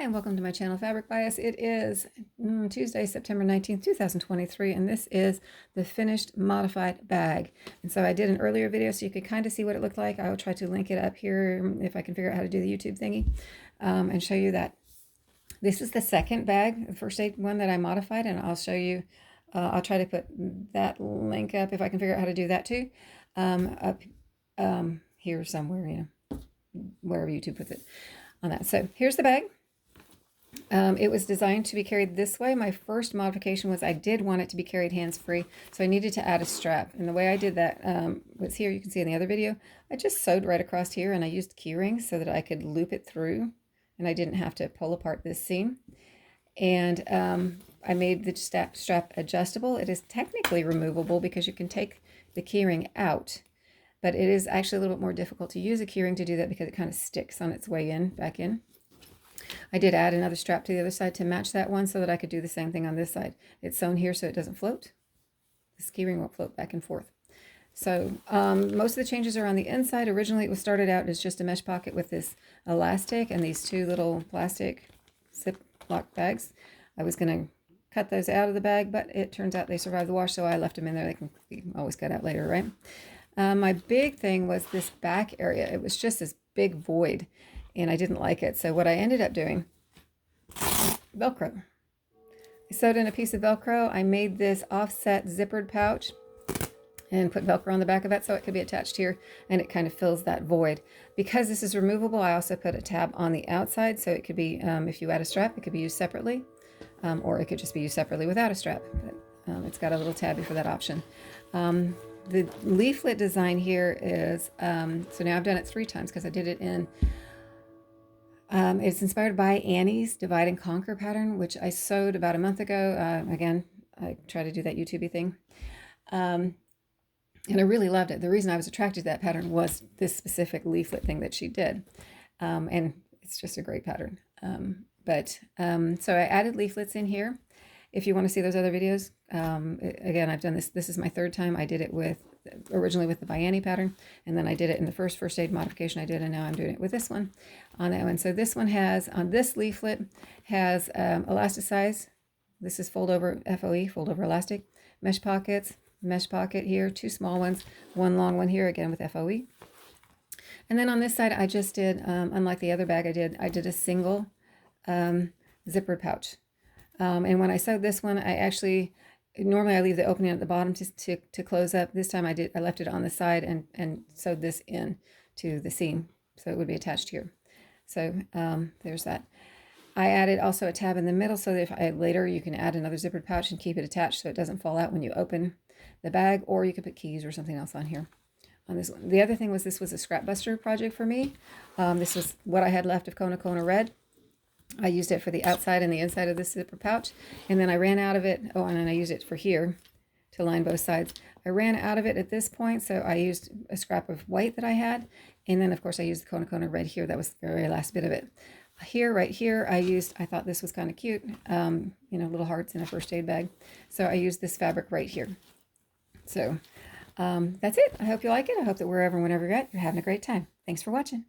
Hi, and welcome to my channel, Fabric Bias. It is Tuesday, September 19th, 2023, and this is the finished modified bag. And so I did an earlier video so you could kind of see what it looked like. I will try to link it up here if I can figure out how to do the YouTube thingy and show you that. This is the second bag, the first aid one that I modified, and I'll show you. I'll try to put that link up if I can figure out how to do that too. Up here somewhere, you know, wherever YouTube puts it on that. So here's the bag. It was designed to be carried this way. My first modification was I did want it to be carried hands-free, so I needed to add a strap. And the way I did that was here. You can see in the other video, I just sewed right across here, and I used key rings so that I could loop it through, and I didn't have to pull apart this seam. And I made the strap adjustable. It is technically removable because you can take the key ring out, but it is actually a little bit more difficult to use a key ring to do that because it kind of sticks on its way in, back in. I did add another strap to the other side to match that one so that I could do the same thing on this side. It's sewn here so it doesn't float. This key ring won't float back and forth. So most of the changes are on the inside. Originally it was started out as just a mesh pocket with this elastic and these two little plastic Ziploc bags. I was going to cut those out of the bag, but it turns out they survived the wash, so I left them in there. They can be always cut out later, right? My big thing was this back area. It was just this big void, and I didn't like it. So what I ended up doing, Velcro. I sewed in a piece of Velcro. I made this offset zippered pouch and put Velcro on the back of it so it could be attached here, and it kind of fills that void. Because this is removable, I also put a tab on the outside, so it could be, if you add a strap, it could be used separately, or it could just be used separately without a strap. But it's got a little tabby for that option. The leaflet design here is, so now I've done it 3 times because I did it in, it's inspired by Annie's Divide and Conquer pattern, which I sewed about a month ago. Again, I try to do that YouTube-y thing. And I really loved it. The reason I was attracted to that pattern was this specific leaflet thing that she did. And it's just a great pattern. So I added leaflets in here. If you want to see those other videos, again, I've done this. This is my 3rd time. I did it originally with the by Annie pattern, and then I did it in the first aid modification I did, and now I'm doing it with this one on that one. So this one has, on this leaflet, has elasticize. This is fold over FOE, fold over elastic, mesh pockets, mesh pocket here, 2 small ones, 1 long one here, again with FOE. And then on this side, I just did, unlike the other bag I did a single zippered pouch. And when I sewed this one, normally I leave the opening at the bottom to close up. This time I left it on the side and sewed this in to the seam, so it would be attached here. So there's that. I added also a tab in the middle so that if later you can add another zippered pouch and keep it attached so it doesn't fall out when you open the bag, or you could put keys or something else on here. On this one. The other thing was this was a scrap buster project for me. This was what I had left of Kona Red. I used it for the outside and the inside of this zipper pouch, and then I ran out of it. Oh, and then I used it for here to line both sides. I ran out of it at this point, so I used a scrap of white that I had, and then of course I used the Kona Red here. That was the very last bit of it. Here, right here, I thought this was kind of cute, you know, little hearts in a first aid bag. So I used this fabric right here. So that's it. I hope you like it. I hope that wherever and whenever you're at, you're having a great time. Thanks for watching.